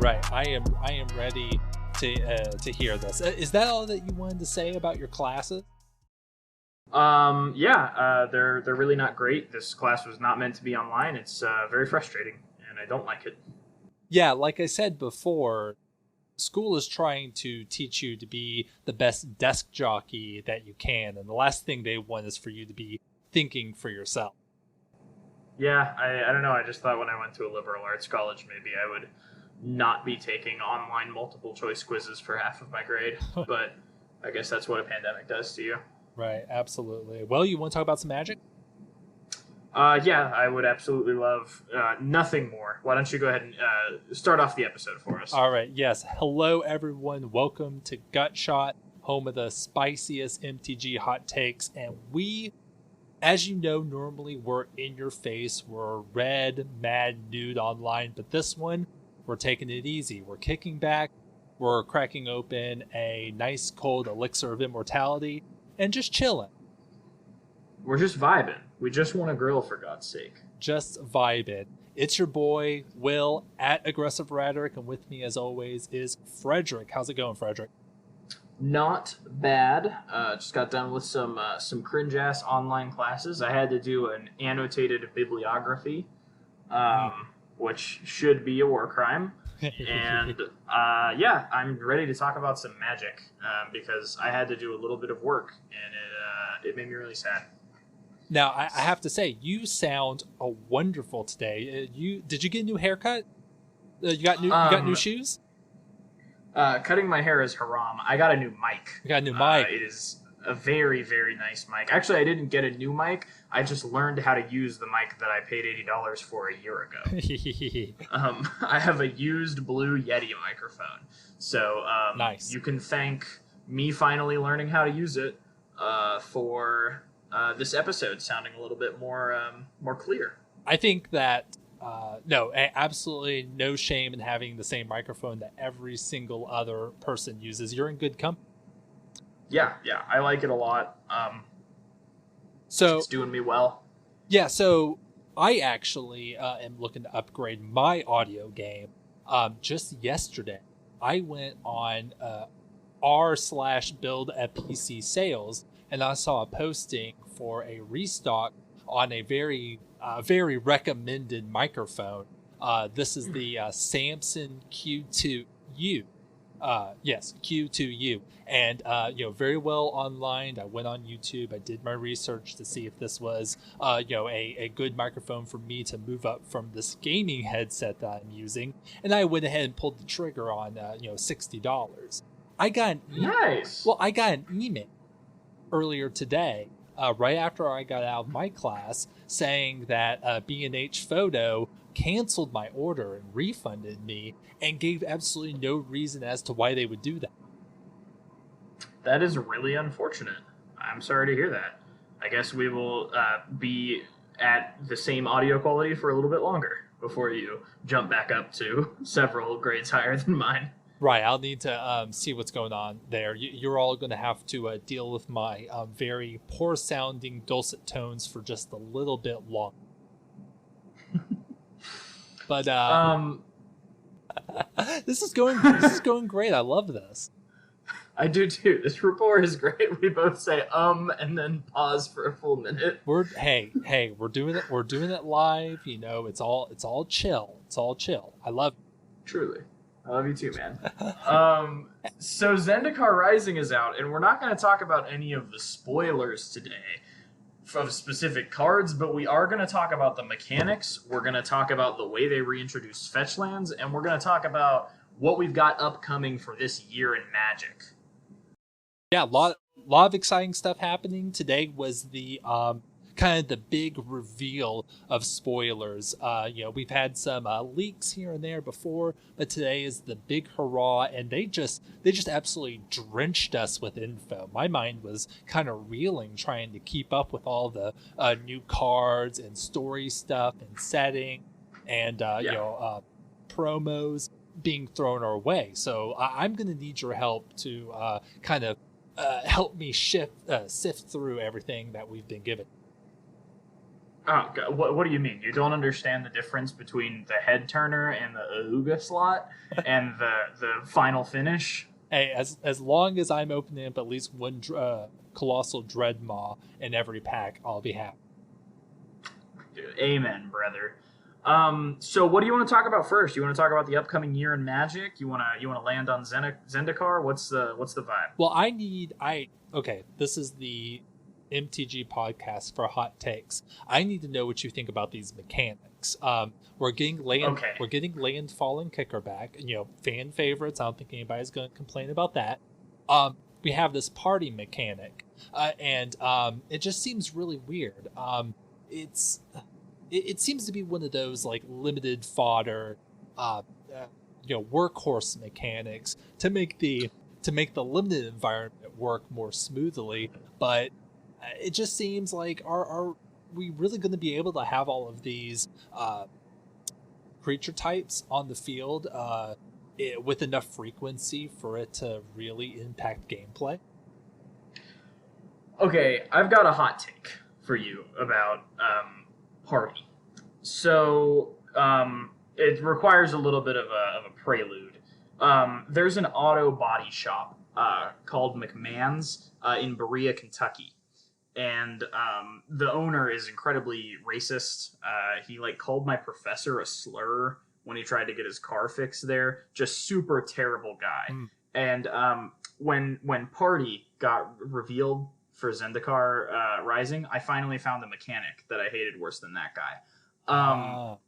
right. I am ready to hear this. Is that all that you wanted to say about your classes? They're really not great. This class was not meant to be online. It's very frustrating, and I don't like it. Yeah, like I said before, school is trying to teach you to be the best desk jockey that you can, and the last thing they want is for you to be thinking for yourself. Yeah, I don't know. I just thought when I went to a liberal arts college, maybe I would not be taking online multiple choice quizzes for half of my grade. But I guess that's what a pandemic does to you. Right, absolutely. Well, you want to talk about some magic? Yeah, I would absolutely love nothing more. Why don't you go ahead and start off the episode for us? All right, yes. Hello, everyone. Welcome to Gut Shot, home of the spiciest MTG hot takes. And we, as you know, normally we're in your face. We're red, mad, nude online. But this one, we're taking it easy. We're kicking back. We're cracking open a nice cold elixir of immortality and just chilling. We're just vibing. We just want to grill, for God's sake. Just vibing. It's your boy, Will, at Aggressive Fredrick, and with me, as always, is Fredrick. How's it going, Fredrick? Not bad. Just got done with some cringe-ass online classes. I had to do an annotated bibliography, which should be a war crime. And I'm ready to talk about some magic because I had to do a little bit of work, and it made me really sad. Now, I have to say, you sound wonderful today. Did you get a new haircut? You got new shoes? Cutting my hair is haram. I got a new mic. You got a new mic. It is a very, very nice mic. Actually, I didn't get a new mic. I just learned how to use the mic that I paid $80 for a year ago. I have a used Blue Yeti microphone. So nice. You can thank me finally learning how to use it for this episode sounding a little bit more clear. I think that absolutely no shame in having the same microphone that every single other person uses. You're in good company. Yeah, I like it a lot. So it's doing me well. Yeah, so I actually am looking to upgrade my audio game. Just yesterday, I went on r/build a PC sales, and I saw a posting for a restock on a very recommended microphone. This is the Samson Q2U. Yes, Q2U. And, very well online. I went on YouTube. I did my research to see if this was, a good microphone for me to move up from this gaming headset that I'm using. And I went ahead and pulled the trigger on, $60. I got nice. Well, I got an email earlier today, right after I got out of my class, saying that B&H Photo canceled my order and refunded me and gave absolutely no reason as to why they would do that. That is really unfortunate. I'm sorry to hear that. I guess we will be at the same audio quality for a little bit longer before you jump back up to several grades higher than mine. Right, I'll need to see what's going on there. You're all going to have to deal with my very poor-sounding dulcet tones for just a little bit long. But this is going great. I love this. I do too. This rapport is great. We both say and then pause for a full minute. We're doing it. We're doing it live. It's all chill. It's all chill. I love it. Truly. I love you too, man. So Zendikar Rising is out, and we're not going to talk about any of the spoilers today of specific cards, but we are going to talk about the mechanics. We're going to talk about the way they reintroduce fetch lands, and we're going to talk about what we've got upcoming for this year in Magic. Yeah, a lot of exciting stuff happening. Today was the kind of the big reveal of spoilers. We've had some leaks here and there before, but today is the big hurrah, and they just absolutely drenched us with info. My mind was kind of reeling trying to keep up with all the new cards and story stuff and setting and promos being thrown our way. So I'm going to need your help to kind of help me sift through everything that we've been given. Oh, God, what do you mean? You don't understand the difference between the head turner and the Auga slot and the final finish? Hey, as long as I'm opening up at least one colossal dreadmaw in every pack, I'll be happy. Dude, amen, brother. So what do you want to talk about first? You want to talk about the upcoming year in Magic? You wanna land on Zendikar? What's the vibe? Well, okay, this is the MTG podcast for hot takes. I need to know what you think about these mechanics. We're getting landfall and kickerback, fan favorites. I don't think anybody's going to complain about that. We have this party mechanic, and it just seems really weird. It seems to be one of those like limited fodder, workhorse mechanics to make the limited environment work more smoothly, but it just seems like are we really going to be able to have all of these creature types on the field with enough frequency for it to really impact gameplay? Okay, I've got a hot take for you about party. So it requires a little bit of a prelude. There's an auto body shop called McMahon's in Berea, Kentucky. And the owner is incredibly racist. He called my professor a slur when he tried to get his car fixed there. Just super terrible guy. And when Party got revealed for Zendikar Rising, I finally found the mechanic that I hated worse than that guy.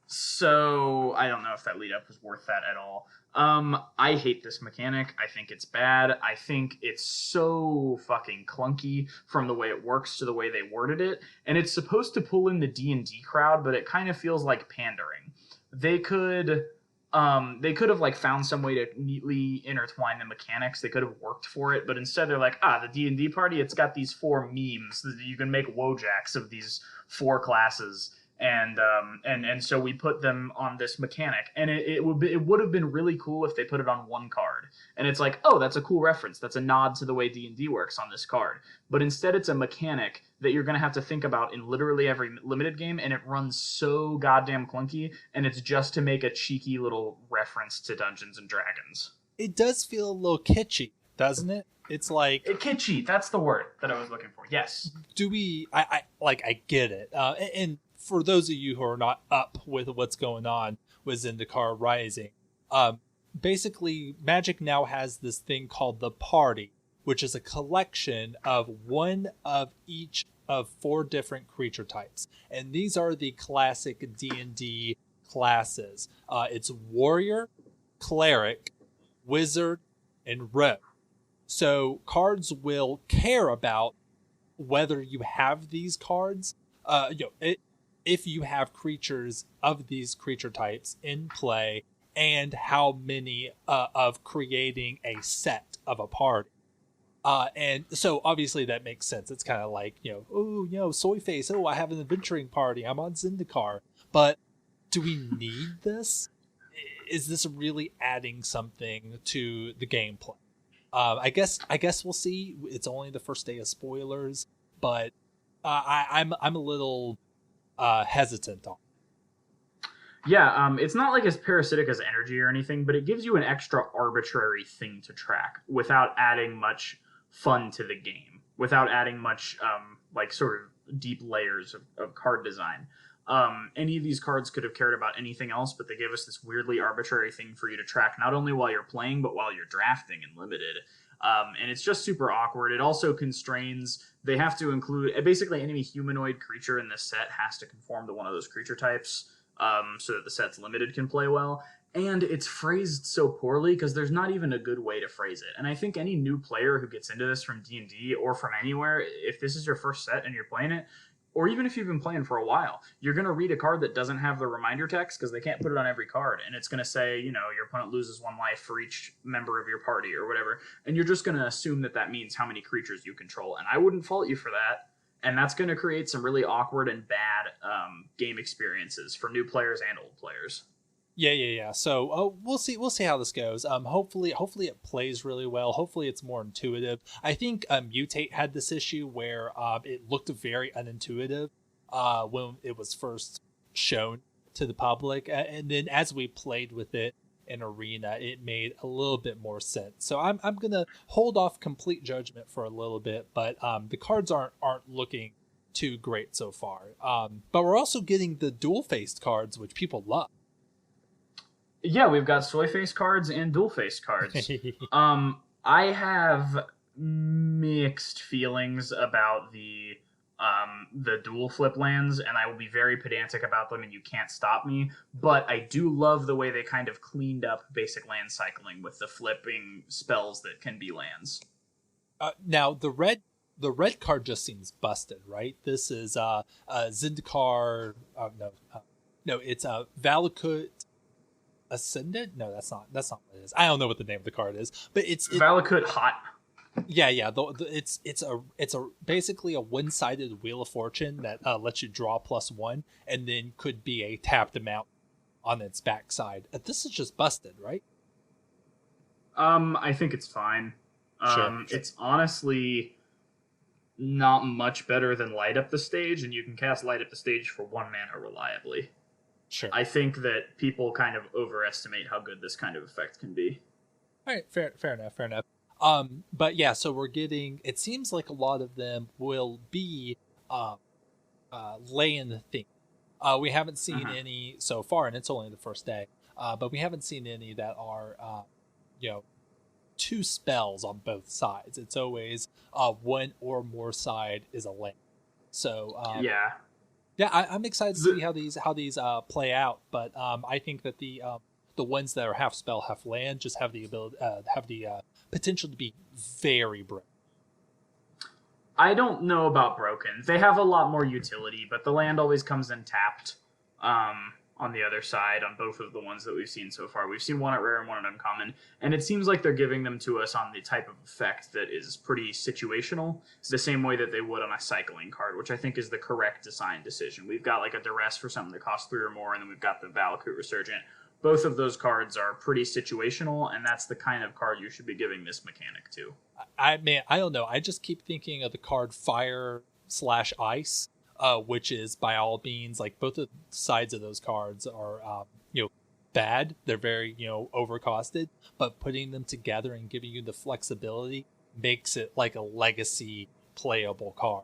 So I don't know if that lead up was worth that at all. I hate this mechanic. I think it's bad. I think it's so fucking clunky from the way it works to the way they worded it. And it's supposed to pull in the D&D crowd, but it kind of feels like pandering. They could have found some way to neatly intertwine the mechanics. They could have worked for it, but instead they're like, the D&D party, it's got these 4 memes that you can make Wojaks of these 4 classes. And so we put them on this mechanic, and it would have been really cool if they put it on one card, and it's like, oh, that's a cool reference, that's a nod to the way D&D works on this card. But instead it's a mechanic that you're going to have to think about in literally every limited game, and it runs so goddamn clunky, and it's just to make a cheeky little reference to Dungeons and Dragons. It does feel a little kitschy, doesn't it? It's like kitschy. That's the word that I was looking for. Yes. I get it, and for those of you who are not up with what's going on with Zendikar Rising, basically Magic now has this thing called the Party, which is a collection of one of each of 4 different creature types. And these are the classic D&D classes. It's Warrior, Cleric, Wizard, and Rogue. So cards will care about whether you have these cards. If you have creatures of these creature types in play, and how many of creating a set of a party. And so obviously that makes sense. It's kind of like, soy face. Oh, I have an adventuring party. I'm on Zendikar. But do we need this? Is this really adding something to the gameplay? I guess we'll see. It's only the first day of spoilers, but I'm a little hesitant on. Yeah, it's not like as parasitic as energy or anything, but it gives you an extra arbitrary thing to track without adding much fun to the game, without adding much sort of deep layers of card design. Any of these cards could have cared about anything else, but they gave us this weirdly arbitrary thing for you to track, not only while you're playing, but while you're drafting in Limited. And it's just super awkward. It also constrains, they have to include, basically any humanoid creature in this set has to conform to one of those creature types, so that the set's Limited can play well. And it's phrased so poorly because there's not even a good way to phrase it. And I think any new player who gets into this from D&D or from anywhere, if this is your first set and you're playing it, or even if you've been playing for a while, you're going to read a card that doesn't have the reminder text because they can't put it on every card. And it's going to say, your opponent loses 1 life for each member of your party or whatever. And you're just going to assume that means how many creatures you control. And I wouldn't fault you for that. And that's going to create some really awkward and bad game experiences for new players and old players. Yeah. So we'll see how this goes. Hopefully it plays really well. Hopefully it's more intuitive. I think Mutate had this issue where it looked very unintuitive. when it was first shown to the public, and then as we played with it in Arena, it made a little bit more sense. So I'm gonna hold off complete judgment for a little bit, but the cards aren't looking too great so far. But we're also getting the dual-faced cards, which people love. Yeah, we've got soy-faced cards and dual-faced cards. I have mixed feelings about the dual flip lands, and I will be very pedantic about them, and you can't stop me. But I do love the way they kind of cleaned up basic land cycling with the flipping spells that can be lands. Now the red card just seems busted, right? This is Zendikar. No, it's Valakut Ascendant. No, that's not what it is. I don't know what the name of the card is, but it's Valakut Hot. Yeah. It's basically a one-sided Wheel of Fortune that lets you draw +1, and then could be a tapped amount on its backside. This is just busted, right? I think it's fine. Sure. It's honestly not much better than Light Up the Stage, and you can cast Light Up the Stage for 1 mana reliably. Sure. I think that people kind of overestimate how good this kind of effect can be. All right, fair enough. But yeah, so we're getting. It seems like a lot of them will be land themed. We haven't seen any so far, and it's only the first day. But we haven't seen any that are, 2 spells on both sides. It's always one or more side is a land. So yeah, I'm excited to see how these play out. But I think that the ones that are half spell, half land, just have the ability, potential to be very broken. I don't know about broken. They have a lot more utility, but the land always comes in tapped. On the other side, on both of the ones that we've seen so far. We've seen one at rare and one at uncommon, and it seems like they're giving them to us on the type of effect that is pretty situational, the same way that they would on a cycling card, which I think is the correct design decision. We've got like a duress for something that costs 3 or more, and then we've got the Valakut Resurgent. Both of those cards are pretty situational, and that's the kind of card you should be giving this mechanic to. I don't know. I just keep thinking of the card Fire/Ice, which is by all means, like, both of sides of those cards are, bad. They're very, overcosted, but putting them together and giving you the flexibility makes it like a legacy playable card.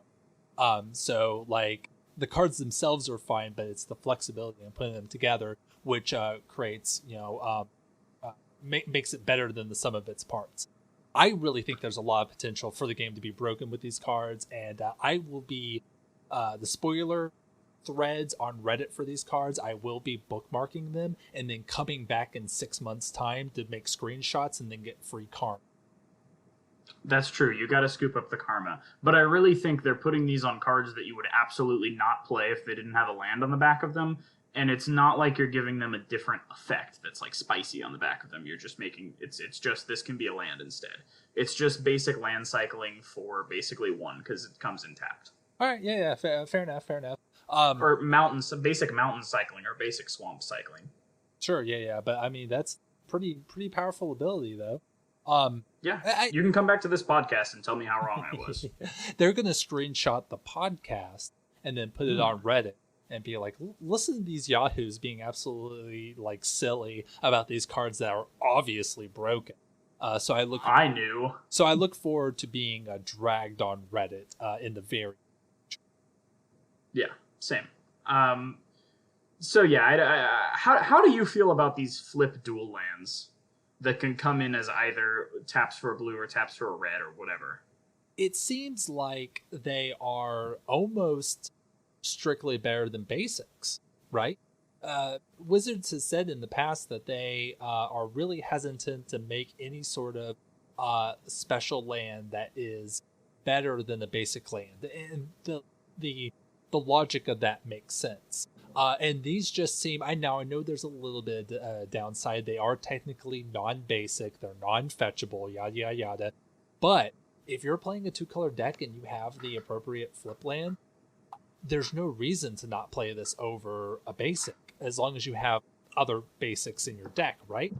So like the cards themselves are fine, but it's the flexibility and putting them together, which creates, makes it better than the sum of its parts. I really think there's a lot of potential for the game to be broken with these cards, and I will be the spoiler threads on Reddit for these cards. I will be bookmarking them and then coming back in 6 months' time to make screenshots and then get free karma. That's true. You got to scoop up the karma. But I really think they're putting these on cards that you would absolutely not play if they didn't have a land on the back of them. And it's not like you're giving them a different effect that's like spicy on the back of them. You're just making it's just this can be a land instead. It's just basic land cycling for basically 1 because it comes in tapped. All right, yeah, fair enough. Or basic mountain cycling or basic swamp cycling. Sure, yeah, but I mean that's pretty powerful ability though. You can come back to this podcast and tell me how wrong I was. They're gonna screenshot the podcast and then put it on Reddit and be like, listen to these yahoos being absolutely like silly about these cards that are obviously broken. So I look forward to being dragged on Reddit in the very Yeah, same. So yeah, how do you feel about these flip dual lands that can come in as either taps for a blue or taps for a red or whatever? It seems like they are almost strictly better than basics, right? Wizards has said in the past that they are really hesitant to make any sort of special land that is better than a basic land, and the logic of that makes sense. And these just seem, I know there's a little bit of downside. They are technically non-basic, they're non-fetchable, yada yada. But if you're playing a 2-color deck and you have the appropriate flip land, there's no reason to not play this over a basic, as long as you have other basics in your deck, right?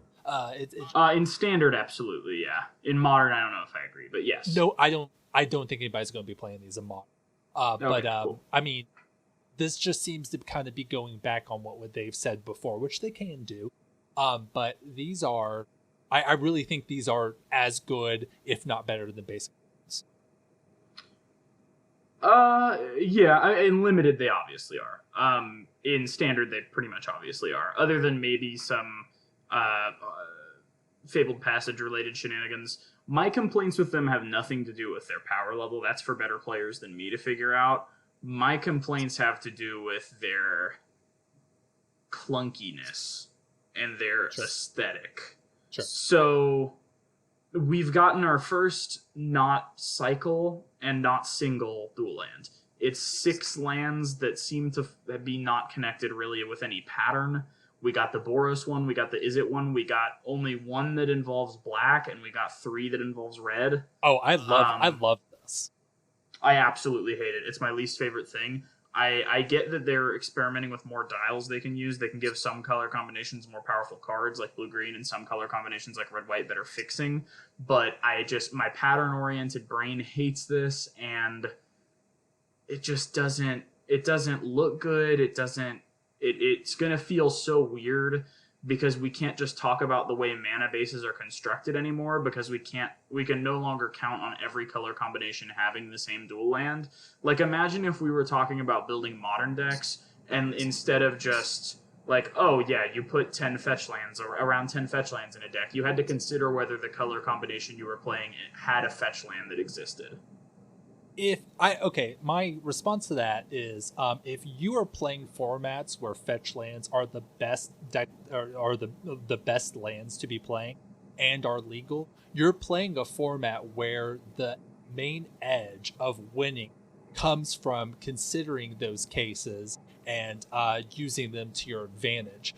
In standard, absolutely, yeah. In modern, I don't know if I agree, but yes. No, I don't think anybody's going to be playing these in modern. Cool. I mean, this just seems to kind of be going back on what they've said before, which they can do. But these are, I really think these are as good, if not better, than basic ones. Yeah, in limited they obviously are. In standard they pretty much obviously are, other than maybe some Fabled Passage related shenanigans. My complaints with them have nothing to do with their power level. That's for better players than me to figure out. My complaints have to do with their clunkiness and their aesthetic. Sure. So we've gotten our first not cycle and not single dual land. It's 6 lands that seem to be not connected really with any pattern. We got the Boros one, we got the Izzet one, we got only one that involves black, and we got 3 that involves red. Oh, I love this. I absolutely hate it. It's my least favorite thing. I get that they're experimenting with more dials they can use. They can give some color combinations more powerful cards like blue-green and some color combinations like red-white better fixing. But my pattern-oriented brain hates this, and it just doesn't look good. It's going to feel so weird because we can't just talk about the way mana bases are constructed anymore, because we can no longer count on every color combination having the same dual land. Like, imagine if we were talking about building modern decks, and instead of just like, oh yeah, you put 10 fetch lands or around 10 fetch lands in a deck, you had to consider whether the color combination you were playing had a fetch land that existed. My response to that is, if you are playing formats where fetch lands are the best the best lands to be playing and are legal, you're playing a format where the main edge of winning comes from considering those cases and using them to your advantage.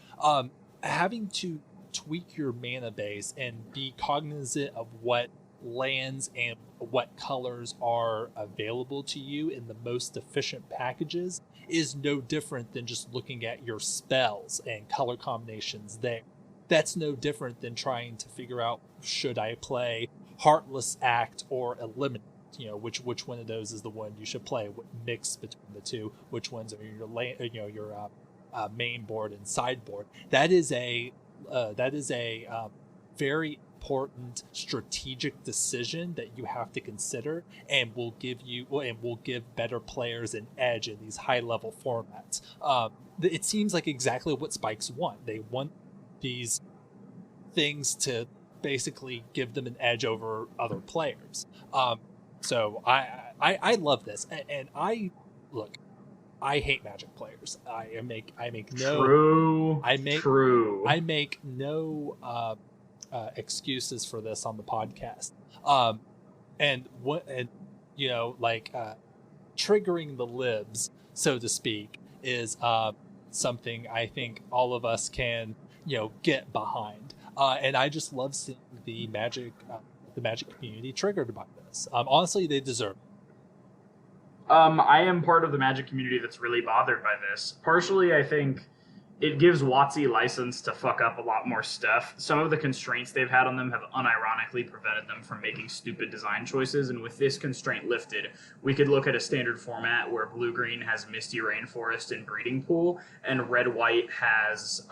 Having to tweak your mana base and be cognizant of what lands and what colors are available to you in the most efficient packages is no different than just looking at your spells and color combinations there. That's no different than trying to figure out, should I play Heartless Act or Eliminate? Which one of those is the one you should play? What mix between the two? Which ones are your main board and sideboard? That is a very important strategic decision that you have to consider, and will give better players an edge in these high level formats. It seems like exactly what Spikes want. They want these things to basically give them an edge over other players. So I love this, and I hate Magic players. I make no excuses for this on the podcast. Triggering the libs, so to speak, is something I think all of us can get behind. And I just love seeing the Magic community triggered by this. Honestly, they deserve it. I am part of the Magic community that's really bothered by this. Partially, I think it gives WotC license to fuck up a lot more stuff. Some of the constraints they've had on them have unironically prevented them from making stupid design choices, and with this constraint lifted, we could look at a standard format where blue-green has Misty Rainforest and Breeding Pool, and red-white has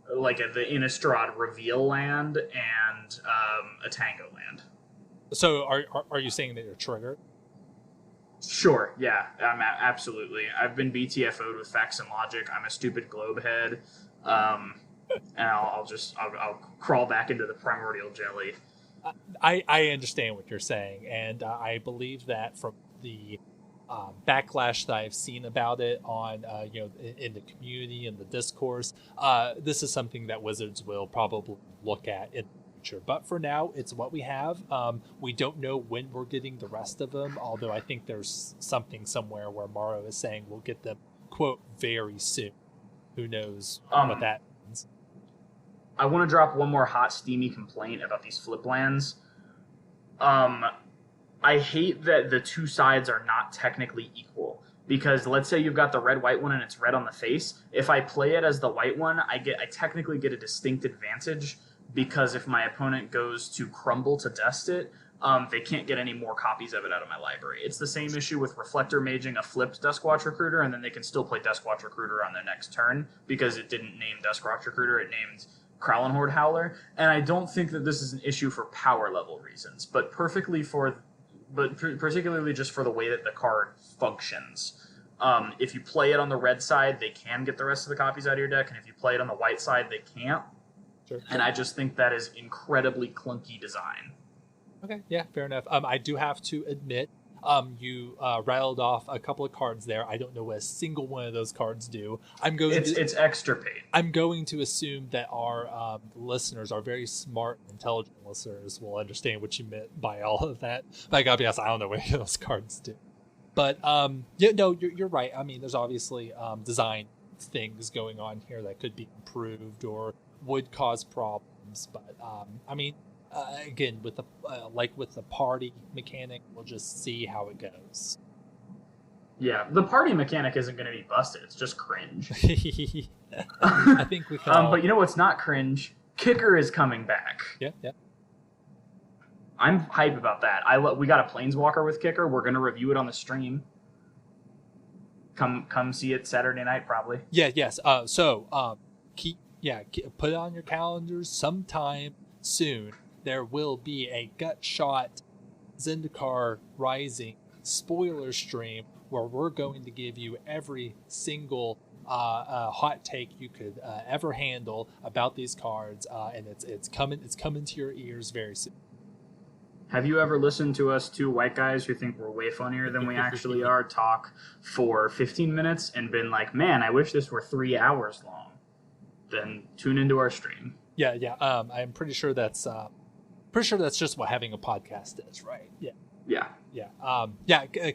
the Innistrad Reveal land and a Tango land. So are you saying that you're triggered? Sure, yeah, absolutely. I've been BTFO'd with Facts and Logic. I'm a stupid globe head, and I'll crawl back into the primordial jelly. I understand what you're saying, and I believe that from the backlash that I've seen about it on in the community and the discourse, this is something that Wizards will probably look at in the future. But for now, it's what we have. We don't know when we're getting the rest of them, although I think there's something somewhere where Morrow is saying we'll get them, quote, very soon. Who knows what that means. I want to drop one more hot, steamy complaint about these flip lands. I hate that the two sides are not technically equal. Because let's say you've got the red-white one and it's red on the face. If I play it as the white one, I technically get a distinct advantage, because if my opponent goes to crumble to dust it, they can't get any more copies of it out of my library. It's the same issue with Reflector Maging a flipped Duskwatch Recruiter, and then they can still play Duskwatch Recruiter on their next turn because it didn't name Duskwatch Recruiter, it named Krallen Horde Howler. And I don't think that this is an issue for power level reasons, but particularly just for the way that the card functions. If you play it on the red side, they can get the rest of the copies out of your deck, and if you play it on the white side, they can't. Sure. And I just think that is incredibly clunky design. Okay, yeah, fair enough. I do have to admit, you rattled off a couple of cards there. I don't know what a single one of those cards do. It's extirpate. I'm going to assume that our listeners, our very smart, intelligent listeners, will understand what you meant by all of that. But I gotta be honest, I don't know what any of those cards do. But yeah, no, you're right. I mean, there's obviously design things going on here that could be improved or would cause problems. But I mean, again, with the with the party mechanic, we'll just see how it goes. Yeah, the party mechanic isn't going to be busted. It's just cringe. I think we can. But you know what's not cringe? Kicker is coming back. Yeah. I'm hype about that. We got a Planeswalker with Kicker. We're going to review it on the stream. Come see it Saturday night, probably. Yeah. Yes. Put it on your calendars sometime soon. There will be a gut shot Zendikar Rising spoiler stream where we're going to give you every single hot take you could ever handle about these cards, and it's coming to your ears very soon. Have you ever listened to us two white guys who think we're way funnier than we actually are talk for 15 minutes and been like, man, I wish this were 3 hours long? Then tune into our stream. Yeah. I'm pretty sure that's just what having a podcast is, right? Yeah.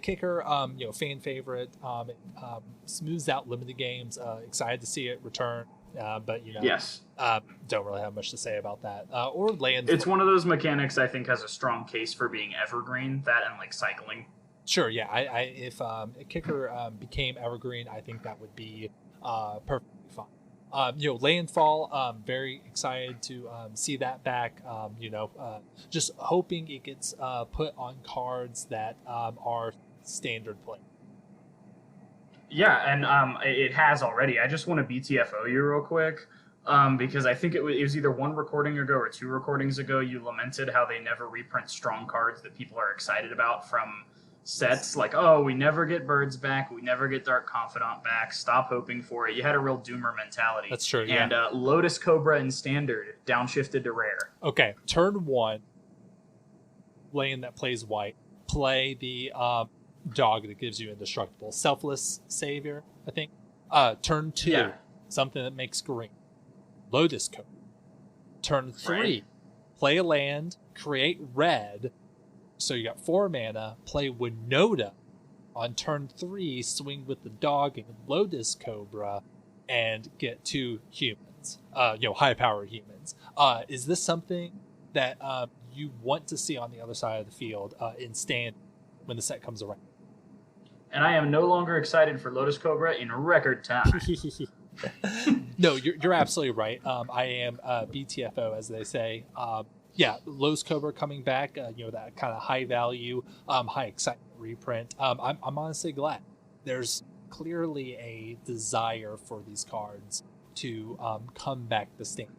Kicker, fan favorite. Smooths out limited games. Excited to see it return. But yes. Don't really have much to say about that. Or land. It's one of those mechanics I think has a strong case for being evergreen. That and like cycling. Sure. Yeah. If Kicker became evergreen, I think that would be perfectly fine. Landfall, very excited to see that back. Just hoping it gets put on cards that are standard play. Yeah, and it has already. I just want to BTFO you real quick, because I think it was either one recording ago or two recordings ago you lamented how they never reprint strong cards that people are excited about from sets. Like, oh, we never get Birds back, we never get Dark Confidant back, stop hoping for it. You had a real doomer mentality. That's true, yeah. And Lotus Cobra in Standard, downshifted to Rare. Okay, turn 1, land that plays white, play the dog that gives you indestructible. Selfless Savior, I think. Turn 2, something that makes green. Lotus Cobra. Turn 3, right. Play a land, create red. So you got 4 mana, play Winota. On turn 3, swing with the dog and Lotus Cobra and get 2 humans. High-powered humans. Is this something that you want to see on the other side of the field in stand when the set comes around? And I am no longer excited for Lotus Cobra in record time. No, you're absolutely right. I am BTFO, as they say. Lotus Cobra coming back, that kind of high value, high excitement reprint. I'm honestly glad. There's clearly a desire for these cards to come back to stand.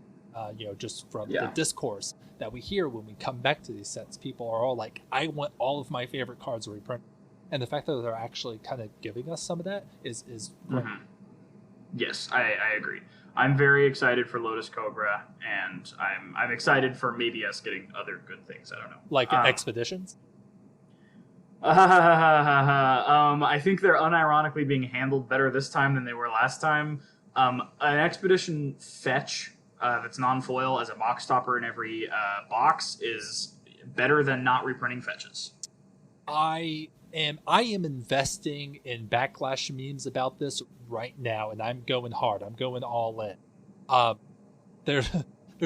Just from the discourse that we hear when we come back to these sets, people are all like, I want all of my favorite cards reprinted. And the fact that they're actually kind of giving us some of that is great. Mm-hmm. Yes, I agree. I'm very excited for Lotus Cobra, and I'm excited for maybe us getting other good things. I don't know, like expeditions. I think they're unironically being handled better this time than they were last time. An expedition fetch that's non-foil as a box stopper in every box is better than not reprinting fetches. I am investing in backlash memes about this right now, and I'm going hard. I'm going all in. There's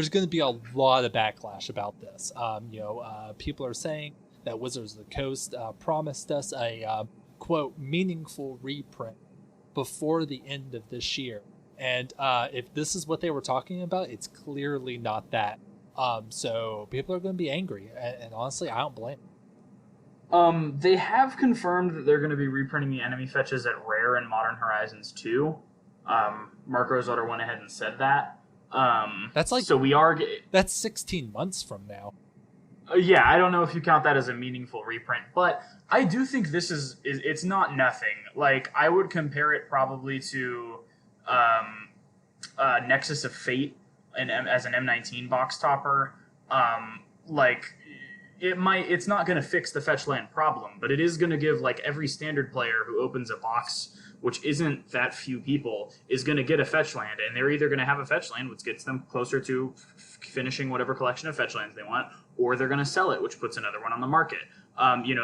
going to be a lot of backlash about this. People are saying that Wizards of the Coast promised us a quote meaningful reprint before the end of this year, and if this is what they were talking about, it's clearly not that. So people are going to be angry, and honestly, I don't blame them. They have confirmed that they're going to be reprinting the enemy fetches at Rare in Modern Horizons 2. Mark Rosewater went ahead and said that. That's like so we are. That's 16 months from now. Yeah, I don't know if you count that as a meaningful reprint, but I do think this it's not nothing. Like, I would compare it probably to Nexus of Fate as an M19 box topper. Like, it's not going to fix the fetch land problem, but it is going to give, like, every standard player who opens a box, which isn't that few people, is going to get a fetch land, and they're either going to have a fetch land, which gets them closer to finishing whatever collection of fetch lands they want, or they're going to sell it, which puts another one on the market.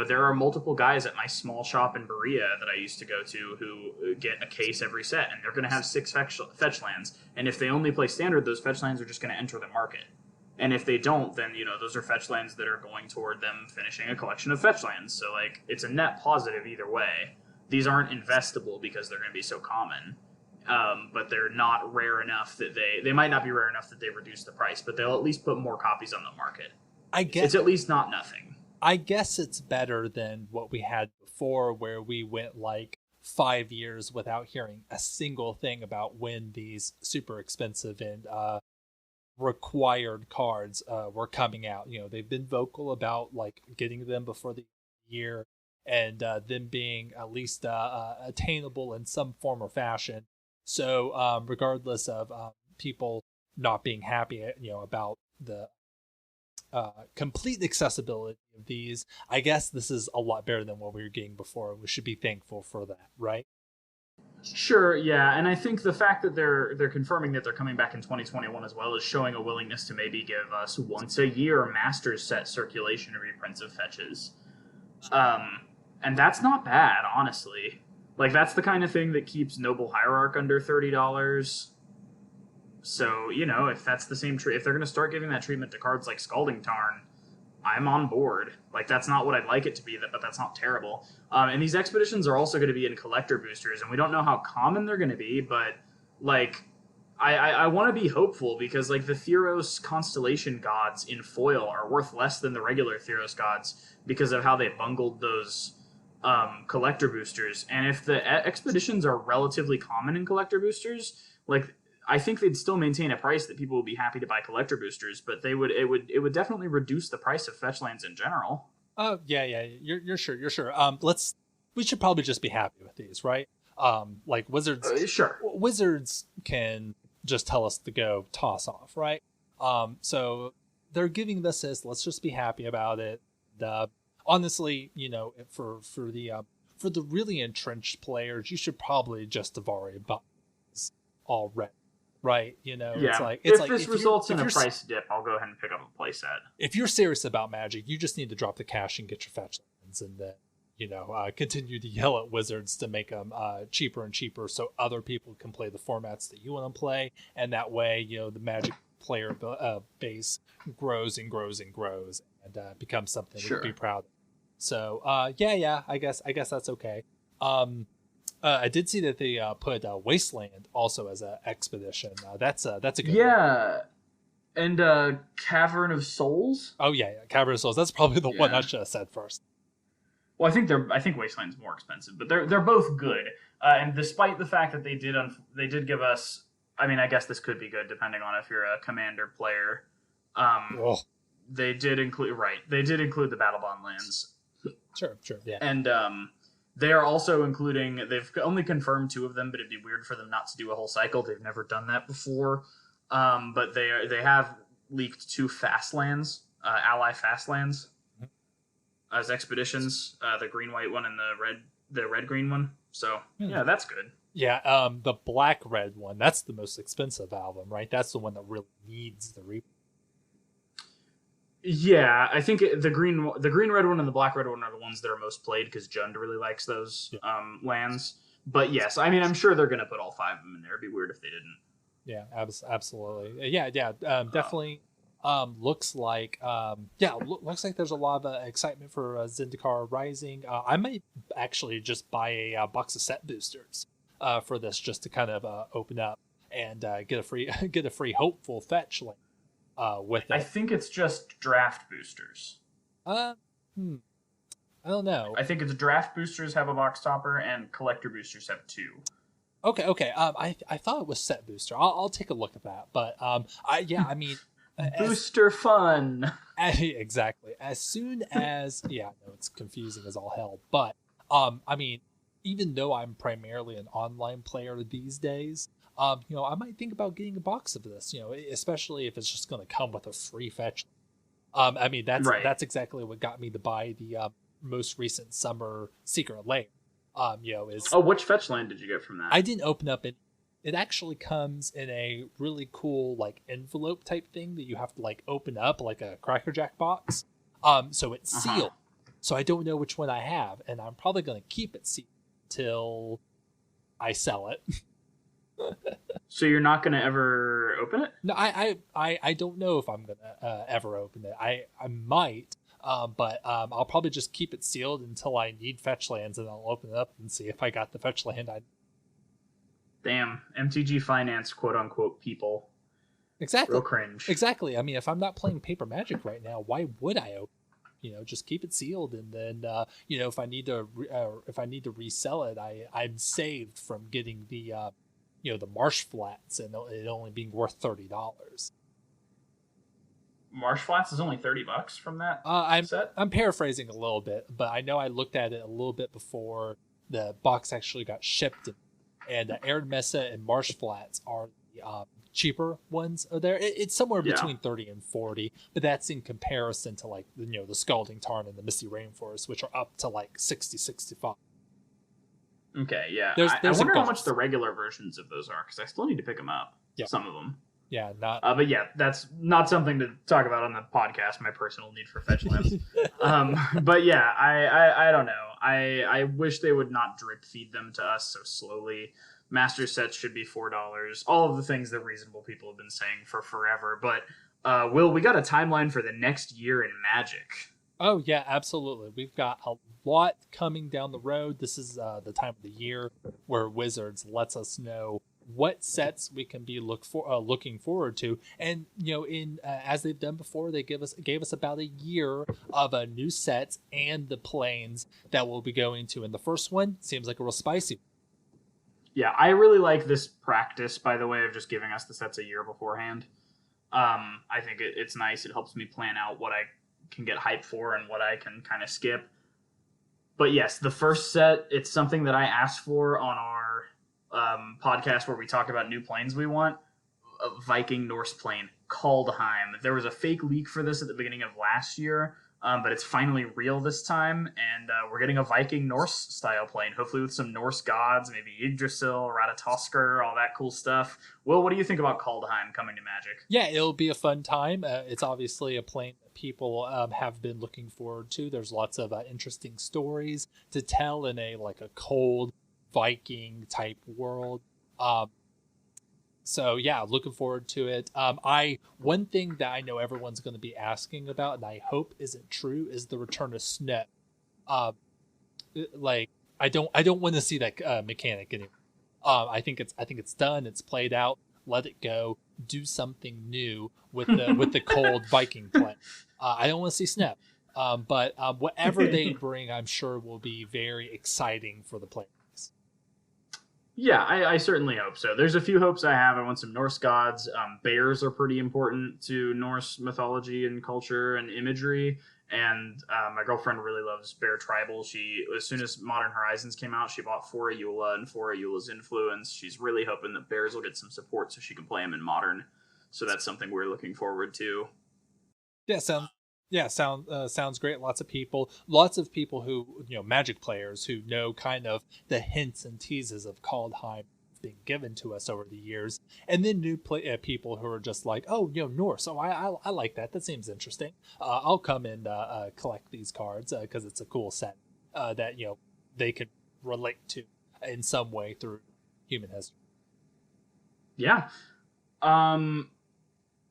There are multiple guys at my small shop in Berea that I used to go to who get a case every set, and they're going to have 6 fetch lands. And if they only play standard, those fetch lands are just going to enter the market. And if they don't, then, those are fetch lands that are going toward them finishing a collection of fetch lands. So, like, it's a net positive either way. These aren't investable because they're going to be so common. But they're not rare enough that they might not be rare enough that they reduce the price, but they'll at least put more copies on the market. I guess it's at least not nothing. I guess it's better than what we had before, where we went like 5 years without hearing a single thing about when these super expensive and required cards were coming out. They've been vocal about like getting them before the year and them being at least attainable in some form or fashion. So regardless of people not being happy, about the complete accessibility of these, I guess this is a lot better than what we were getting before. We should be thankful for that, right? Sure, yeah, and I think the fact that they're confirming that they're coming back in 2021 as well is showing a willingness to maybe give us once a year Masters set circulation reprints of fetches. And that's not bad, honestly. Like, that's the kind of thing that keeps Noble Hierarch under $30. So, if that's the same if they're going to start giving that treatment to cards like Scalding Tarn, I'm on board. Like, that's not what I'd like it to be, but that's not terrible. And these expeditions are also going to be in collector boosters, and we don't know how common they're going to be, but, like, I want to be hopeful because, like, the Theros Constellation gods in foil are worth less than the regular Theros gods because of how they bungled those collector boosters. And if the expeditions are relatively common in collector boosters, like, I think they'd still maintain a price that people would be happy to buy collector boosters, but it would definitely reduce the price of fetch lands in general. Yeah, you're sure. We should probably just be happy with these, right? Like Wizards, sure. Wizards can just tell us to go toss off, right? So they're giving this as, let's just be happy about it. Honestly, for the really entrenched players, you should probably just have already bought this already. Right, Yeah. If this results in a price dip, I'll go ahead and pick up a playset. If you're serious about Magic, you just need to drop the cash and get your fetch lands, and then continue to yell at Wizards to make them cheaper and cheaper, so other people can play the formats that you want to play, and that way, the Magic player base grows and grows and grows, and becomes something we can be proud of. So, yeah, I guess that's okay. I did see that they put Wasteland also as an expedition. That's a good one. And Cavern of Souls. Oh yeah, Cavern of Souls. That's probably the one I should have said first. Well, I think Wasteland's more expensive, but they're both good. And despite the fact that they did give us, I mean, I guess this could be good depending on if you're a commander player. They did include the Battle Bond lands. Sure, yeah. And they are also including, they've only confirmed 2 of them, but it'd be weird for them not to do a whole cycle. They've never done that before. But they have leaked 2 fast lands, ally fast lands, as expeditions. The green-white one and the red-green one. So, yeah, that's good. Yeah, the black-red one, that's the most expensive album, right? That's the one that really needs the reprint. Yeah, I think the green-red one and the black-red one are the ones that are most played because Jund really likes those lands. But yes, I mean, I'm sure they're going to put all 5 of them in there. It'd be weird if they didn't. Yeah, absolutely. Yeah, definitely. Looks like there's a lot of excitement for Zendikar Rising. I might actually just buy a box of set boosters for this, just to kind of open up and get a free hopeful fetch link. with I it. think it's just draft boosters. Uh, hmm, I don't know. I think it's draft boosters have a box topper and collector boosters have two. Okay. I thought it was set booster. I'll take a look at that. But I mean, Booster fun. exactly. As soon as no, it's confusing as all hell. But I mean, even though I'm primarily an online player these days, I might think about getting a box of this. Especially if it's just going to come with a free fetch. I mean, Right. that's exactly what got me to buy the most recent summer secret lair. Is Oh, which fetch land did you get from that? I didn't open up it. It actually comes in a really cool like envelope type thing that you have to like open up like a Cracker Jack box. So it's sealed. So I don't know which one I have, and I'm probably going to keep it sealed till I sell it. So you're not going to ever open it? No, I don't know if I'm gonna ever open it. I might, but I'll probably just keep it sealed until I need fetch lands, and I'll open it up and see if I got the fetch land. Damn, MTG Finance, quote unquote, people. Exactly. Real cringe. Exactly. I mean, if I'm not playing Paper Magic right now, why would I open? Just keep it sealed, and then if I need to resell it, I'm saved from getting the the marsh flats and it only being worth $30. Marsh Flats is only $30 from that set? I'm paraphrasing a little bit, but I know I looked at it a little bit before the box actually got shipped, and Arid Mesa and Marsh Flats are the cheaper ones are there. It's somewhere between 30 and 40, but that's in comparison to like the Scalding Tarn and the Misty Rainforest, which are up to like 60, 65. Okay, yeah. There's I wonder how bonus. much the regular versions of those are, because I still need to pick them up. Yeah. Some of them. Yeah, not. But yeah, that's not something to talk about on the podcast. My personal need for fetch lands. But yeah, I don't know. I wish they would not drip feed them to us so slowly. Master sets should be $4. All of the things that reasonable people have been saying for forever. But Will, we got a timeline for the next year in Magic. Oh yeah, absolutely. We've got a lot coming down the road. This is the time of the year where Wizards lets us know what sets we can be looking forward to, and as they've done before, they gave us about a year of new sets and the planes that we'll be going to. And the first one seems like a real spicy. Yeah, I really like this practice, by the way, of just giving us the sets a year beforehand. I think it's nice. It helps me plan out what I can get hyped for and what I can kind of skip. But yes, the first set, it's something that I asked for on our podcast where we talk about new planes we want. Viking Norse plane, Kaldheim. There was a fake leak for this at the beginning of last year, but it's finally real this time, and we're getting a Viking Norse style plane, hopefully with some Norse gods, maybe Yggdrasil, Ratatoskr, all that cool stuff. Will, what do you think about Kaldheim coming to Magic? Yeah, it'll be a fun time. It's obviously a plane that people have been looking forward to. There's lots of interesting stories to tell in a cold Viking type world. So yeah, looking forward to it. One thing that I know everyone's going to be asking about, and I hope isn't true, is the return of snow. I don't want to see that mechanic anymore. I think it's done. It's played out. Let it go. Do something new with the cold Viking play. I don't want to see snow. But whatever they bring, I'm sure will be very exciting for the players. Yeah, I certainly hope so. There's a few hopes I have. I want some Norse gods. Bears are pretty important to Norse mythology and culture and imagery. And my girlfriend really loves bear tribal. She, as soon as Modern Horizons came out, she bought 4 Eula and 4 Eula's Influence. She's really hoping that bears will get some support so she can play them in Modern. So that's something we're looking forward to. Sounds great. Lots of people who, Magic players who know kind of the hints and teases of Kaldheim being given to us over the years, and then new people who are just like, oh, Norse. Oh, I like that. That seems interesting. I'll come and collect these cards because it's a cool set that they could relate to in some way through human history. Yeah.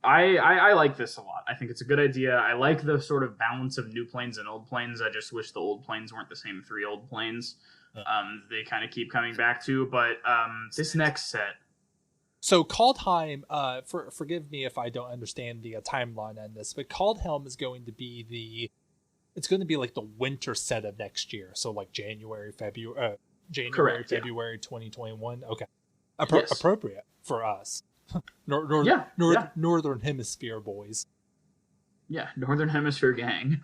I like this a lot. I think it's a good idea. I like the sort of balance of new planes and old planes. I just wish the old planes weren't the same 3 old planes. They kind of keep coming back to. But this next set, So Kaldheim, forgive me if I don't understand the timeline on this, but Kaldheim is going to be it's going to be like the winter set of next year. So like January, Correct, February 2021. Okay. Yes. Appropriate for us. Northern Hemisphere boys. Yeah, Northern Hemisphere gang.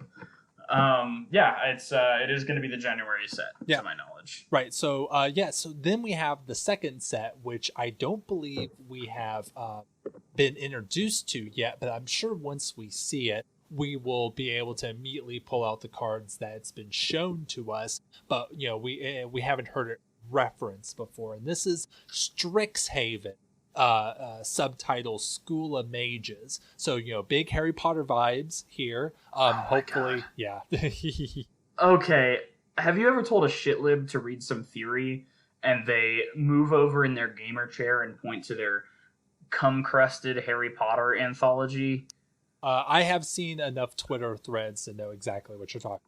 It is going to be the January set, to my knowledge. Right. So so then we have the second set, which I don't believe we have been introduced to yet, but I'm sure once we see it, we will be able to immediately pull out the cards that's been shown to us. But we haven't heard it referenced before, and this is Strixhaven. Subtitle School of Mages. So, big Harry Potter vibes here. Hopefully, yeah. Okay. Have you ever told a shitlib to read some theory and they move over in their gamer chair and point to their cum-crusted Harry Potter anthology? I have seen enough Twitter threads to know exactly what you're talking about.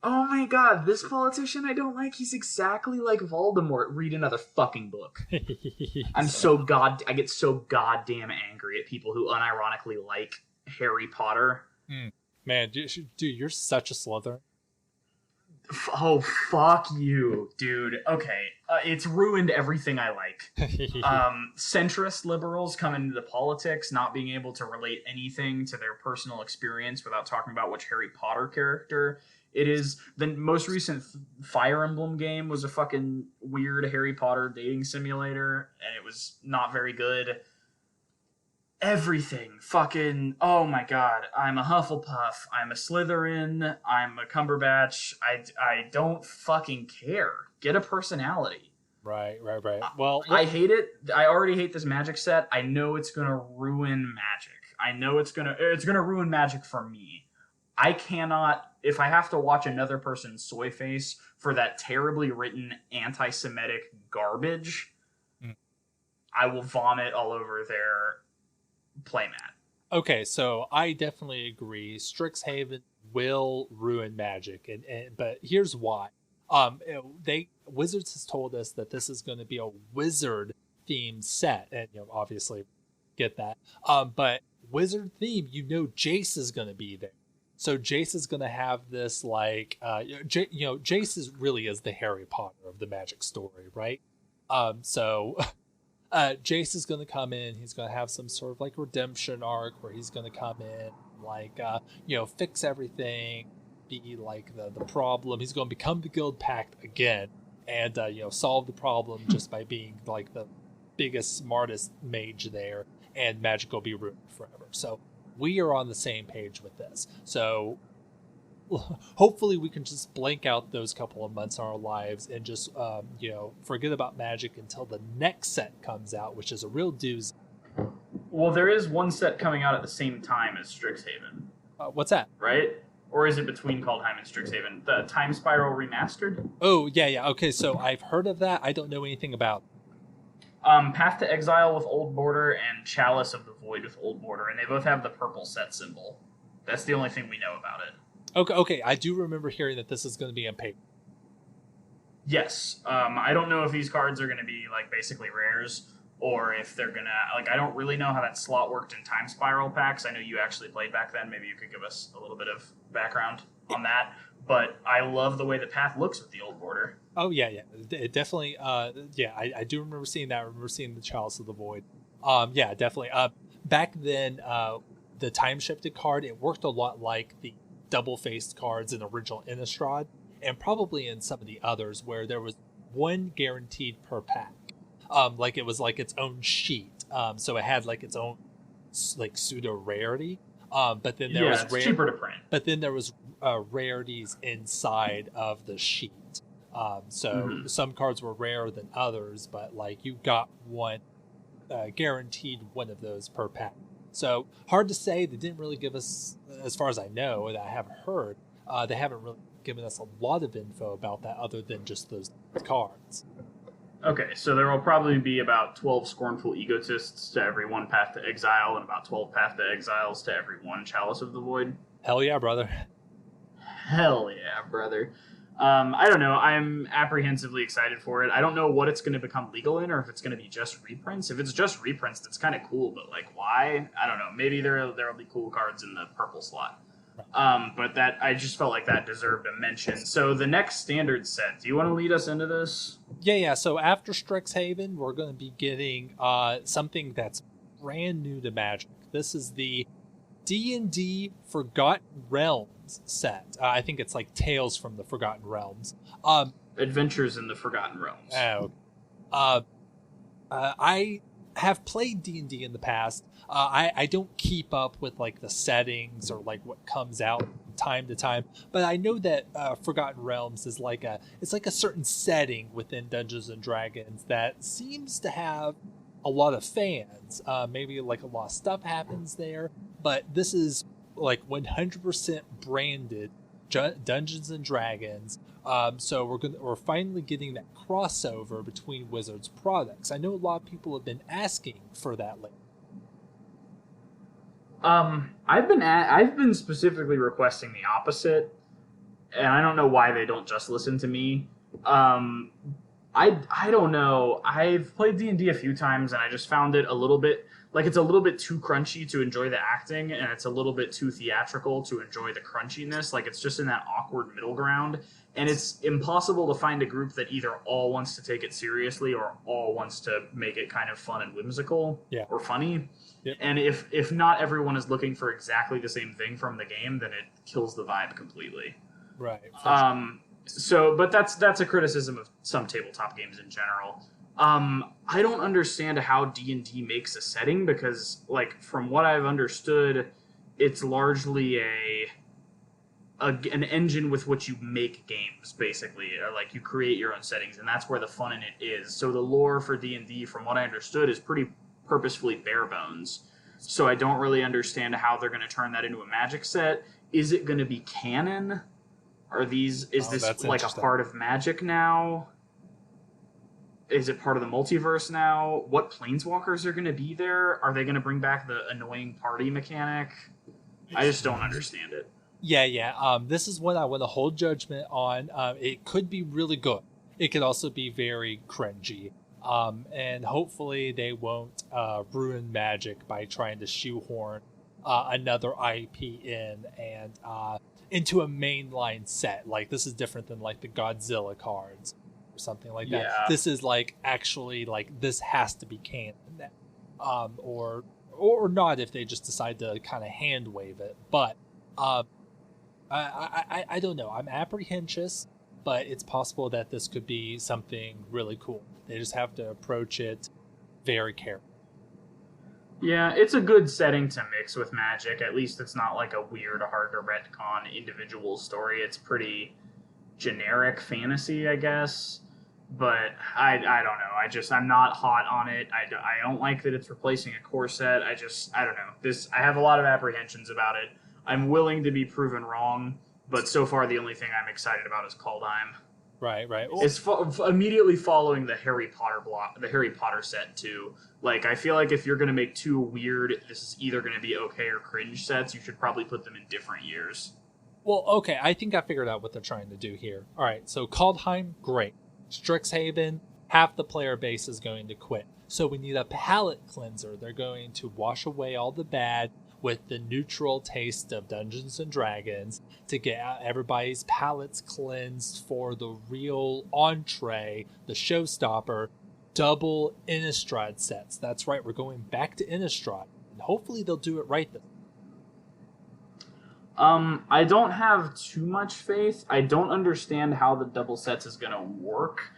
Oh my god, this politician I don't like, he's exactly like Voldemort. Read another fucking book. I get so goddamn angry at people who unironically like Harry Potter. Man, dude, you're such a Slytherin. Oh, fuck you, dude. Okay, it's ruined everything I like. Centrist liberals come into the politics not being able to relate anything to their personal experience without talking about which Harry Potter character it is. The most recent Fire Emblem game was a fucking weird Harry Potter dating simulator, and it was not very good. Everything. Fucking, oh my god. I'm a Hufflepuff. I'm a Slytherin. I'm a Cumberbatch. I don't fucking care. Get a personality. Right. Well, I hate it. I already hate this Magic set. I know it's gonna ruin Magic. I know it's gonna ruin Magic for me. I cannot, if I have to watch another person's soy face for that terribly written anti-Semitic garbage, I will vomit all over their playmat. Okay, so I definitely agree. Strixhaven will ruin Magic, but here's why. Wizards has told us that this is going to be a wizard themed set, and obviously get that. But wizard theme, Jace is going to be there. So Jace is going to have this Jace really is the Harry Potter of the Magic story, right? So Jace is going to come in. He's going to have some sort of redemption arc where he's going to come in, fix everything, be the problem. He's going to become the Guild Pact again, and solve the problem just by being the biggest, smartest mage there, and Magic will be ruined forever. So we are on the same page with this. So hopefully we can just blank out those couple of months in our lives and just, forget about Magic until the next set comes out, which is a real doozy. Well, there is one set coming out at the same time as Strixhaven. What's that? Right? Or is it between Kaldheim and Strixhaven? The Time Spiral Remastered? Oh, yeah. Okay, so I've heard of that. I don't know anything about it. Path to Exile with Old Border and Chalice of the Void with Old Border, and they both have the purple set symbol. That's the only thing we know about it. Okay. I do remember hearing that this is going to be on paper. Yes. I don't know if these cards are going to be basically rares, or if they're going to I don't really know how that slot worked in Time Spiral packs. I know you actually played back then. Maybe you could give us a little bit of background on that. But I love the way the Path looks with the Old Border. Oh, yeah. It definitely, I do remember seeing that. I remember seeing the Chalice of the Void. Yeah, definitely. Back then, the time-shifted card, it worked a lot like the double-faced cards in original Innistrad, and probably in some of the others, where there was one guaranteed per pack. It was its own sheet. So it had its own pseudo-rarity. But then there was cheaper to print. But then there was rarities inside of the sheet. Some cards were rarer than others, but you got one guaranteed one of those per pack. So hard to say. They didn't really give us, as far as I know, that I have heard, they haven't really given us a lot of info about that other than just those cards. Okay, so there will probably be about 12 Scornful Egotists to every one Path to Exile, and about 12 Path to Exiles to every one Chalice of the Void. Hell yeah, brother. Hell yeah, brother. I don't know. I'm apprehensively excited for it. I don't know what it's going to become legal in, or if it's going to be just reprints. If it's just reprints, that's kind of cool. But like, why? I don't know. Maybe there'll be cool cards in the purple slot. But that I just felt like that deserved a mention. So the next standard set. Do you want to lead us into this? Yeah. So after Strixhaven, we're going to be getting something that's brand new to Magic. This is the D&D Forgotten Realms set. I think it's like Tales from the Forgotten Realms. Adventures in the Forgotten Realms. I have played D&D in the past. I don't keep up with like the settings or like what comes out from time to time, but I know that Forgotten Realms is like a certain setting within Dungeons and Dragons that seems to have a lot of fans. Maybe like a lot of stuff happens there, but this is like 100% branded Dungeons and Dragons. So we're finally getting that crossover between Wizards products. I know a lot of people have been asking for that lately. I've been specifically requesting the opposite, and I don't know why they don't just listen to me. I don't know. I've played D&D a few times, and I just found it a little bit like it's a little bit too crunchy to enjoy the acting, and it's a little bit too theatrical to enjoy the crunchiness. Like it's just in that awkward middle ground, and it's impossible to find a group that either all wants to take it seriously or all wants to make it kind of fun and whimsical or funny. Yep. And if not everyone is looking for exactly the same thing from the game, then it kills the vibe completely. Right. So, but that's a criticism of some tabletop games in general. I don't understand how D&D makes a setting because, like, from what I've understood, it's largely an engine with which you make games, basically. Or, like, you create your own settings, and that's where the fun in it is. So the lore for D&D, from what I understood, is pretty purposefully bare bones. So I don't really understand how they're going to turn that into a Magic set. Is it going to be canon? Is this like a part of Magic now? Is it part of the multiverse now? What planeswalkers are going to be there? Are they going to bring back the annoying party mechanic? I just don't understand it. Yeah. This is what I want to hold judgment on. It could be really good. It could also be very cringy. And hopefully they won't ruin Magic by trying to shoehorn another IP into a mainline set. Like, this is different than like the Godzilla cards or something like that. Yeah. This is like actually like this has to be canon now. Or not if they just decide to kind of hand wave it. But I don't know. I'm apprehensive, but it's possible that this could be something really cool. They just have to approach it very carefully. Yeah, it's a good setting to mix with Magic. At least it's not like a weird, hard to retcon individual story. It's pretty generic fantasy, I guess. But I don't know. I'm not hot on it. I don't like that it's replacing a core set. I don't know. I have a lot of apprehensions about it. I'm willing to be proven wrong, but so far the only thing I'm excited about is Kaldheim. Right. Well, It's immediately following the Harry Potter set too. Like, I feel like if you're going to make two weird, this is either going to be okay or cringe sets, you should probably put them in different years. Well, okay, I think I figured out what they're trying to do here. All right, so Kaldheim, great. Strixhaven, half the player base is going to quit. So we need a palate cleanser. They're going to wash away all the bad with the neutral taste of Dungeons and Dragons to get everybody's palates cleansed for the real entree, the showstopper, double Innistrad sets. That's right, we're going back to Innistrad. And hopefully they'll do it right this time. I don't have too much faith. I don't understand how the double sets is going to work.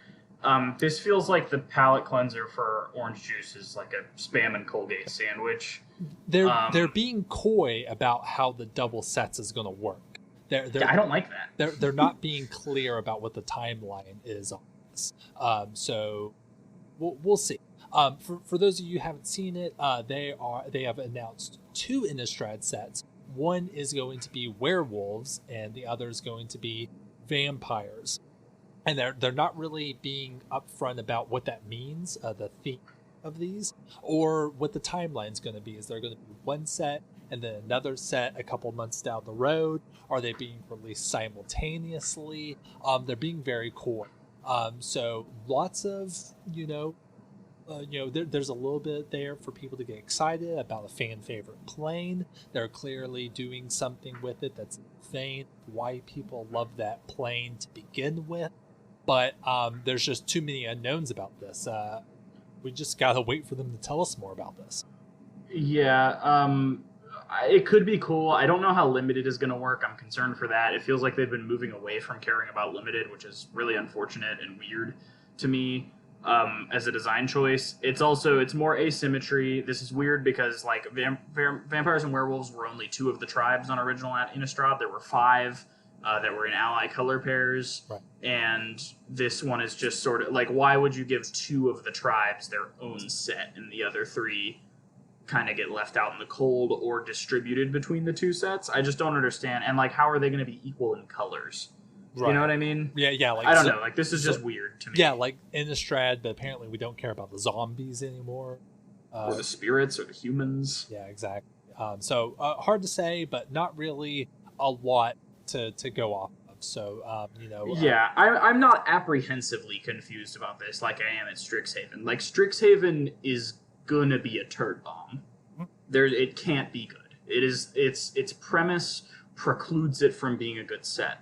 This feels like the palate cleanser for orange juice is like a Spam and Colgate sandwich. They're being coy about how the double sets is going to work. I don't like that. They're not being clear about what the timeline is on this. So we'll see. For those of you who haven't seen it, they have announced 2 Innistrad sets. One is going to be werewolves, and the other is going to be vampires. And they're not really being upfront about what that means. The theme of these, or what the timeline's going to be. Is there going to be one set and then another set a couple months down the road? Are they being released simultaneously? They're being very coy. So lots of, there's a little bit there for people to get excited about a fan favorite plane. They're clearly doing something with it that's insane. Why people love that plane to begin with. But there's just too many unknowns about this. We just gotta wait for them to tell us more about this. Yeah, it could be cool. I don't know how limited is going to work. I'm concerned for that. It feels like they've been moving away from caring about limited, which is really unfortunate and weird to me as a design choice. It's more asymmetry. This is weird because like vampires and werewolves were only 2 of the tribes on original Innistrad. There were 5 that were in ally color pairs, right. And this one is just sort of like, why would you give 2 of the tribes their own set and the other 3 kind of get left out in the cold or distributed between the 2 sets? I just don't understand. And like, how are they going to be equal in colors? Right. You know what I mean? Yeah. Like, I don't know. Like, this is just weird to me. Yeah, like Innistrad, but apparently we don't care about the zombies anymore. Or the spirits or the humans. Yeah, exactly. So hard to say, but not really a lot to go off of. So, Yeah, I'm not apprehensively confused about this like I am at Strixhaven. Like, Strixhaven is gonna be a turd bomb. It can't be good. Its premise precludes it from being a good set.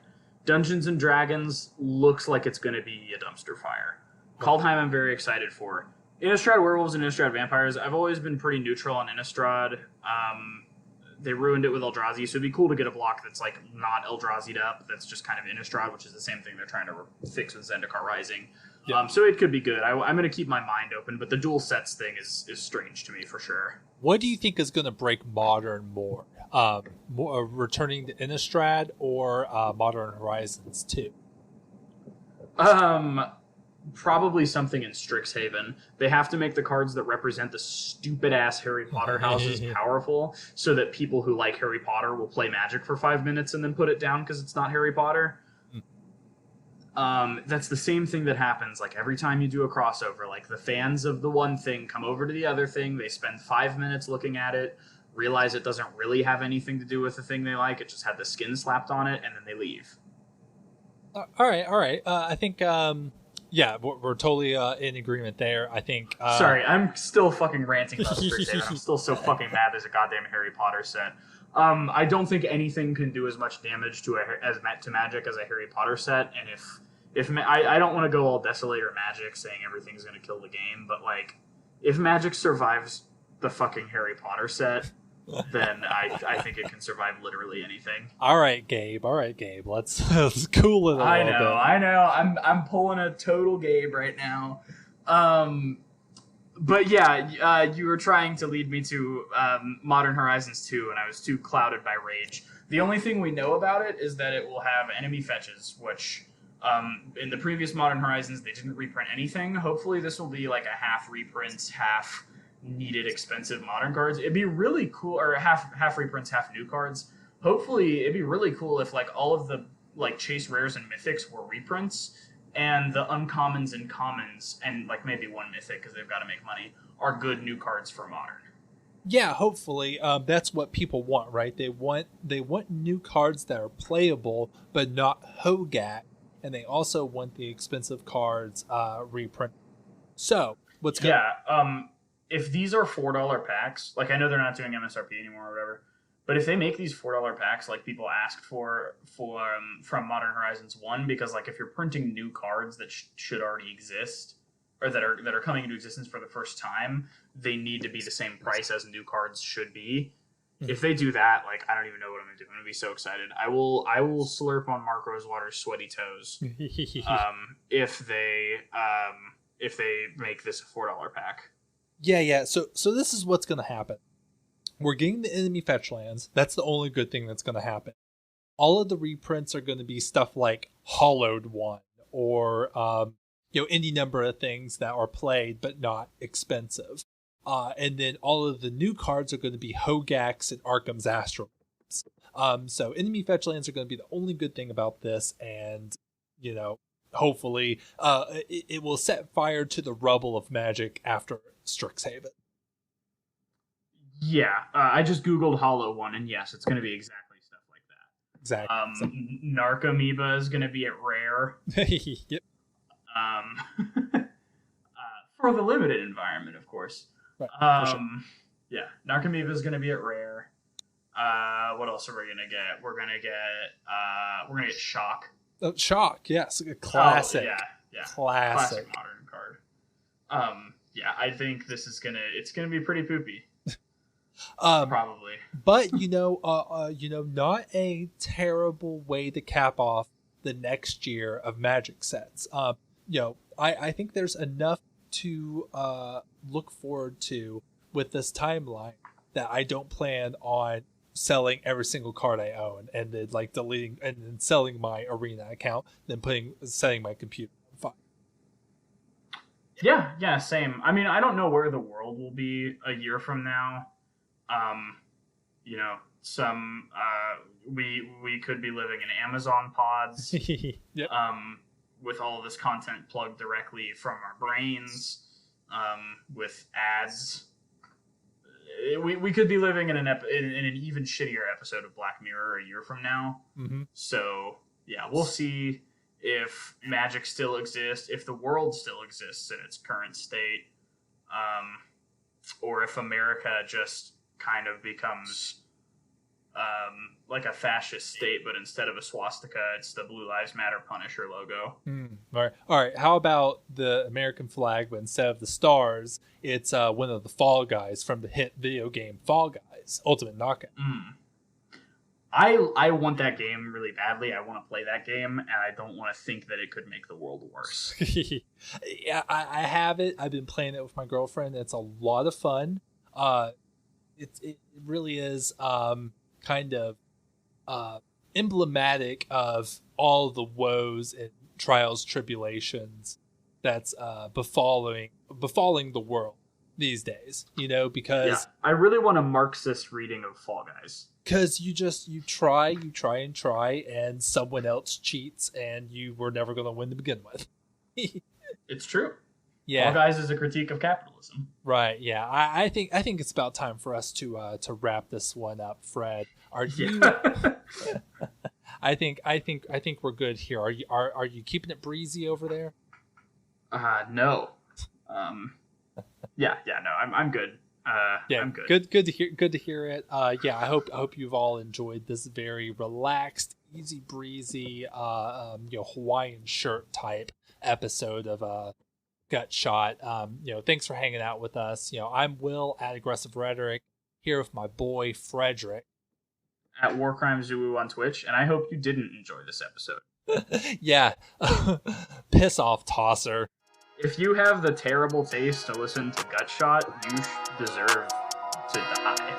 Dungeons and Dragons looks like it's gonna be a dumpster fire. Kaldheim I'm very excited for. Innistrad Werewolves and Innistrad Vampires, I've always been pretty neutral on Innistrad. They ruined it with Eldrazi, so it'd be cool to get a block that's like not Eldrazi'd up, that's just kind of Innistrad, which is the same thing they're trying to fix with Zendikar Rising. Yeah. So it could be good. I'm going to keep my mind open, but the dual sets thing is strange to me for sure. What do you think is going to break Modern more? Returning to Innistrad or Modern Horizons 2? Probably something in Strixhaven. They have to make the cards that represent the stupid-ass Harry Potter houses powerful so that people who like Harry Potter will play Magic for 5 minutes and then put it down because it's not Harry Potter. That's the same thing that happens like every time you do a crossover. Like, the fans of the one thing come over to the other thing, they spend 5 minutes looking at it, realize it doesn't really have anything to do with the thing they like, it just had the skin slapped on it, and then they leave. All right. I think... Yeah, we're totally in agreement there. I think... Sorry, I'm still fucking ranting about Strixhaven. I'm still so fucking mad there's a goddamn Harry Potter set. I don't think anything can do as much damage to Magic as a Harry Potter set, and I don't want to go all Desolator Magic saying everything's going to kill the game, but like, if Magic survives the fucking Harry Potter set, then I think it can survive literally anything. All right, Gabe. Let's cool it a little bit. I know. I'm pulling a total Gabe right now. But yeah, you were trying to lead me to Modern Horizons 2, and I was too clouded by rage. The only thing we know about it is that it will have enemy fetches, which in the previous Modern Horizons they didn't reprint anything. Hopefully this will be like a half reprint, half needed expensive modern cards. It'd be really cool, or half reprints, half new cards. Hopefully it'd be really cool if like all of the like chase rares and mythics were reprints, and the uncommons and commons, and like maybe one mythic because they've got to make money, are good new cards for modern. Yeah, hopefully that's what people want, right? They want new cards that are playable but not Hogak, and they also want the expensive cards reprinted. So what's good? Yeah. If these are $4 packs, like I know they're not doing MSRP anymore or whatever, but if they make these $4 packs like people asked for from Modern Horizons 1, because like if you're printing new cards that should already exist, or that are coming into existence for the first time, they need to be the same price as new cards should be. Mm-hmm. If they do that, like, I don't even know what I'm going to do. I'm going to be so excited. I will slurp on Mark Rosewater's sweaty toes if they make this a $4 pack. Yeah. So this is what's going to happen. We're getting the enemy fetch lands. That's the only good thing that's going to happen. All of the reprints are going to be stuff like Hollowed One or any number of things that are played but not expensive. And then all of the new cards are going to be Hogaks and Arkham's Astrolabes. So enemy fetch lands are going to be the only good thing about this, and hopefully it will set fire to the rubble of Magic after Strixhaven. Yeah, I just Googled Hollow One, and yes, it's going to be exactly stuff like that. Exactly. Narcomoeba is going to be at rare. Yep. For the limited environment, of course. Right, for sure. Yeah, Narcomoeba is going to be at rare. What else are we going to get? We're going to get Shock. Oh, Shock, yes, a classic. Oh, yeah, classic modern card. Yeah, I think it's gonna be pretty poopy. Probably. But not a terrible way to cap off the next year of Magic sets. I think there's enough to look forward to with this timeline that I don't plan on selling every single card I own and then like deleting and then selling my arena account, then setting my computer on fire. Yeah, same. I mean, I don't know where the world will be a year from now. We could be living in Amazon pods. Yep. With all of this content plugged directly from our brains, with ads. We could be living in an even shittier episode of Black Mirror a year from now. Mm-hmm. So yeah, we'll see if Magic still exists, if the world still exists in its current state, or if America just kind of becomes like a fascist state, but instead of a swastika, it's the Blue Lives Matter Punisher logo. All right. How about the American flag, but instead of the stars, it's one of the Fall Guys from the hit video game Fall Guys Ultimate Knockout. I want that game really badly. I want to play that game, and I don't want to think that it could make the world worse. Yeah, I have it. I've been playing it with my girlfriend. It's a lot of fun. It really is kind of emblematic of all the woes and trials, tribulations that's befalling the world these days. Because I really want a Marxist reading of Fall Guys. Because you try, and someone else cheats, and you were never going to win to begin with. It's true. Yeah, Fall Guys is a critique of capitalism. Right. Yeah, I think it's about time for us to wrap this one up. Fred, are you? I think we're good here. Are you keeping it breezy over there? No. No. I'm good. I'm good. Good to hear it. I hope you've all enjoyed this very relaxed, easy breezy, Hawaiian shirt type episode of Gut Shot. Thanks for hanging out with us. I'm Will at Aggressive Rhetoric, here with my boy Fredrick at War Crimes Zulu on Twitch, and I hope you didn't enjoy this episode. Yeah, piss off, tosser. If you have the terrible taste to listen to Gut Shot, you deserve to die.